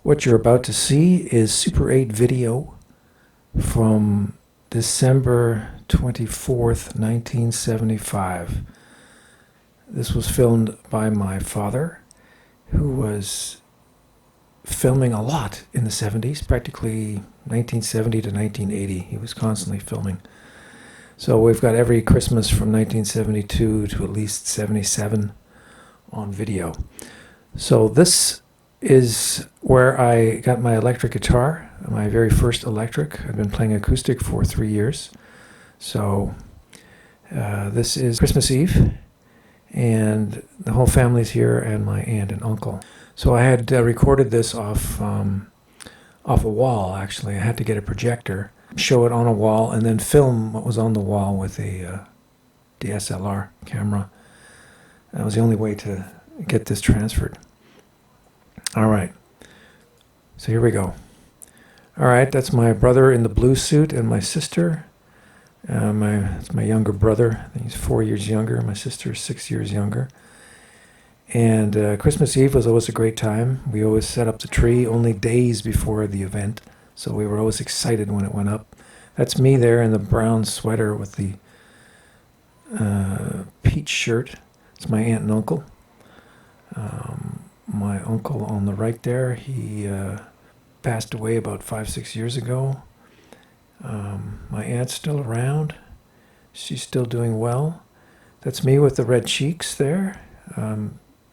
What you're about to see is Super 8 video from December 24th, 1975. This was filmed by my father, who was filming a lot in the 70s, practically 1970 to 1980. He was constantly filming. So we've got every Christmas from 1972 to at least 77 on video. So this is where I got my electric guitar, my very first electric. I've been playing acoustic for 3 years. So this is Christmas Eve, and the whole family's here, and my aunt and uncle. So I had recorded this off a wall, actually. I had to get a projector, show it on a wall, and then film what was on the wall with a DSLR camera. That was the only way to get this transferred. All right, so here we go. All right, that's my brother in the blue suit and my sister. It's my younger brother. I think he's 4 years younger. My sister is 6 years younger. And Christmas Eve was always a great time. We always set up the tree only days before the event, so we were always excited when it went up. That's me there in the brown sweater with the peach shirt. It's my aunt and uncle. My uncle on the right there, he passed away about 5-6 years ago. My aunt's still around. She's still doing well. That's me with the red cheeks there.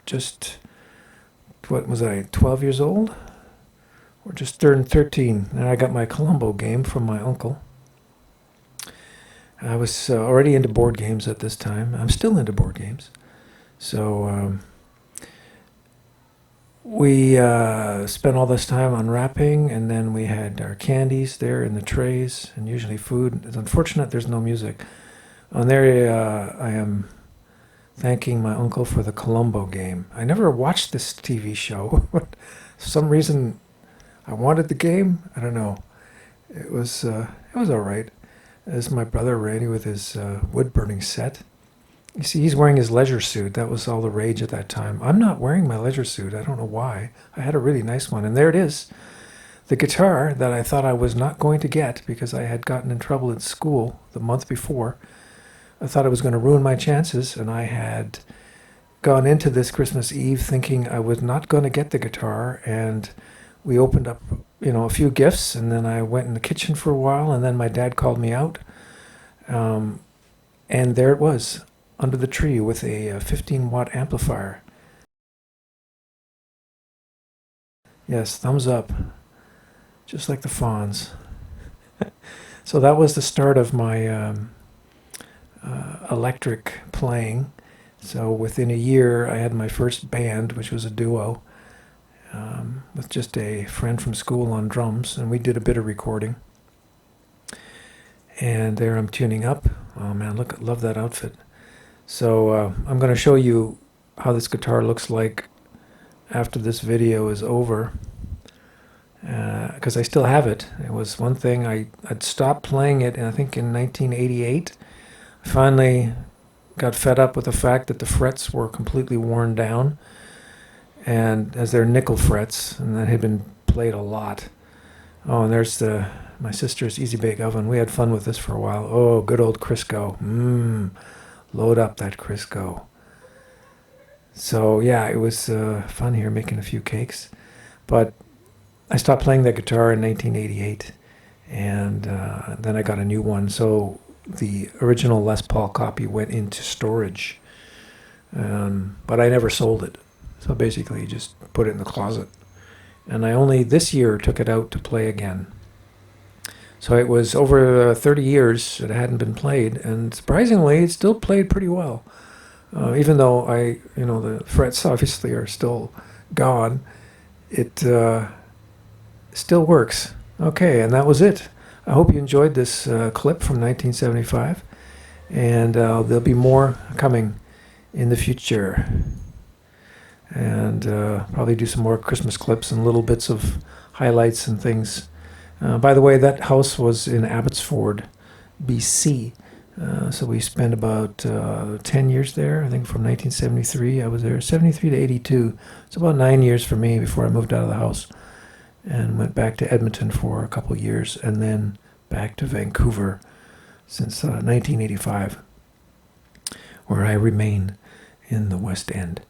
Just, what was I, 12 years old? Or just turned 13. And I got my Columbo game from my uncle. I was already into board games at this time. I'm still into board games. So we spent all this time unwrapping, and then we had our candies there in the trays, and usually food. It's unfortunate there's no music. On there I am thanking my uncle for the Columbo game. I never watched this TV show. For some reason I wanted the game. I don't know. It was all right. There's my brother Randy with his wood-burning set. You see, he's wearing his leisure suit. That was all the rage at that time. I'm not wearing my leisure suit. I don't know why. I had a really nice one. And there it is. The guitar that I thought I was not going to get because I had gotten in trouble at school the month before. I thought it was going to ruin my chances, and I had gone into this Christmas Eve thinking I was not going to get the guitar, and we opened up, a few gifts, and then I went in the kitchen for a while, and then my dad called me out, and there it was, under the tree with a 15-watt amplifier. Yes, thumbs up, just like the Fonz. So that was the start of my electric playing. So within a year, I had my first band, which was a duo, with just a friend from school on drums, and we did a bit of recording. And there I'm tuning up. Oh man, love that outfit. So I'm going to show you how this guitar looks like after this video is over, because I still have it. It was one thing, I'd stopped playing it, I think in 1988. I finally got fed up with the fact that the frets were completely worn down, and as they're nickel frets, and that had been played a lot. Oh, and there's my sister's Easy Bake Oven. We had fun with this for a while. Oh, good old Crisco. Load up that Crisco. So yeah, it was fun here making a few cakes. But I stopped playing that guitar in 1988, and then I got a new one. So the original Les Paul copy went into storage, but I never sold it. So basically just put it in the closet. And I only this year took it out to play again. So it was over 30 years that it hadn't been played, and surprisingly, it still played pretty well. Even though the frets obviously are still gone, it still works. Okay, and that was it. I hope you enjoyed this clip from 1975, and there'll be more coming in the future. And probably do some more Christmas clips and little bits of highlights and things. By the way, that house was in Abbotsford, BC. So we spent about 10 years there. I think from 1973, I was there, 73 to 82. It's about 9 years for me before I moved out of the house. and went back to Edmonton for a couple years, and then back to Vancouver since 1985, where I remain in the West End.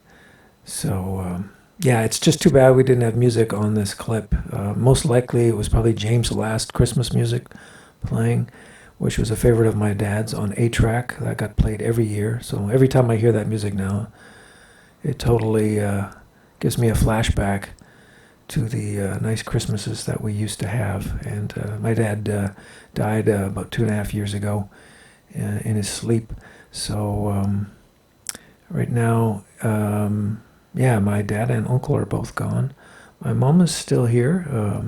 So yeah, it's just too bad we didn't have music on this clip. Most likely it was probably James' last Christmas music playing, which was a favorite of my dad's on 8-track that got played every year. So every time I hear that music now, it totally gives me a flashback to the nice Christmases that we used to have. And my dad died about 2.5 years ago in his sleep. So right now, yeah, my dad and uncle are both gone. My mom is still here.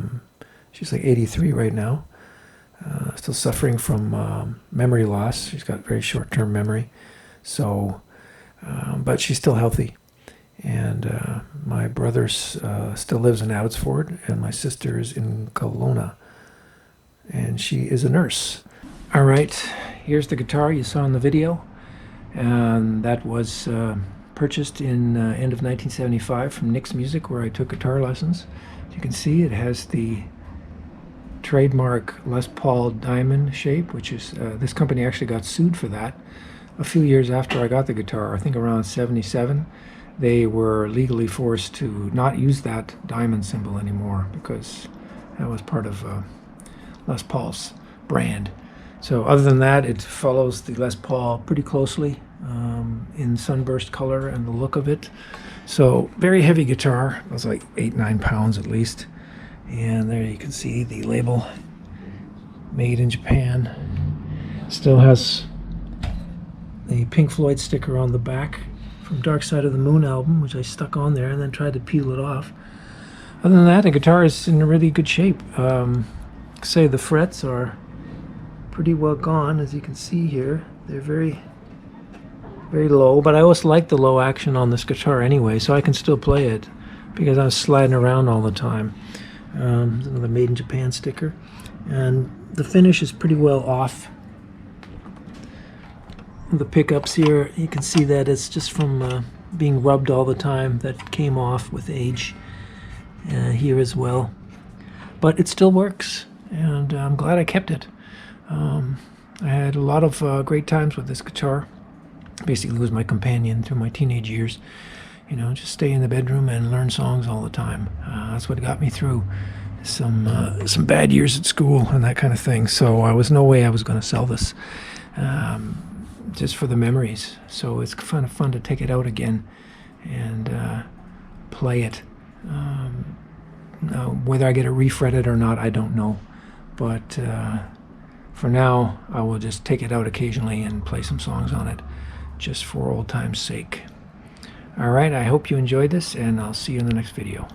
She's like 83 right now. Still suffering from memory loss. She's got very short-term memory. So, but she's still healthy. And my brother still lives in Abbotsford, and my sister is in Kelowna, and she is a nurse. All right, here's the guitar you saw in the video, and that was purchased in end of 1975 from Nick's Music, where I took guitar lessons. As you can see, it has the trademark Les Paul diamond shape, which is, this company actually got sued for that a few years after I got the guitar. I think around 77. They were legally forced to not use that diamond symbol anymore because that was part of Les Paul's brand. So other than that, it follows the Les Paul pretty closely in sunburst color and the look of it. So very heavy guitar. It was like 8-9 pounds at least. And there you can see the label, made in Japan. Still has the Pink Floyd sticker on the back from Dark Side of the Moon album, which I stuck on there and then tried to peel it off. Other than that, the guitar is in a really good shape. Say the frets are pretty well gone, as you can see here. They're very, very low, but I always like the low action on this guitar anyway, so I can still play it because I was sliding around all the time. Another Made in Japan sticker, and the finish is pretty well off. The pickups here, you can see that it's just from being rubbed all the time. That came off with age here as well, but it still works, and I'm glad I kept it. I had a lot of great times with this guitar. Basically, it was my companion through my teenage years. You know, just stay in the bedroom and learn songs all the time. That's what got me through some bad years at school and that kind of thing. So I was no way I was going to sell this, just for the memories. So it's kind of fun to take it out again and play it. Whether I get it refretted or not, I don't know. But for now, I will just take it out occasionally and play some songs on it, just for old time's sake. All right, I hope you enjoyed this, and I'll see you in the next video.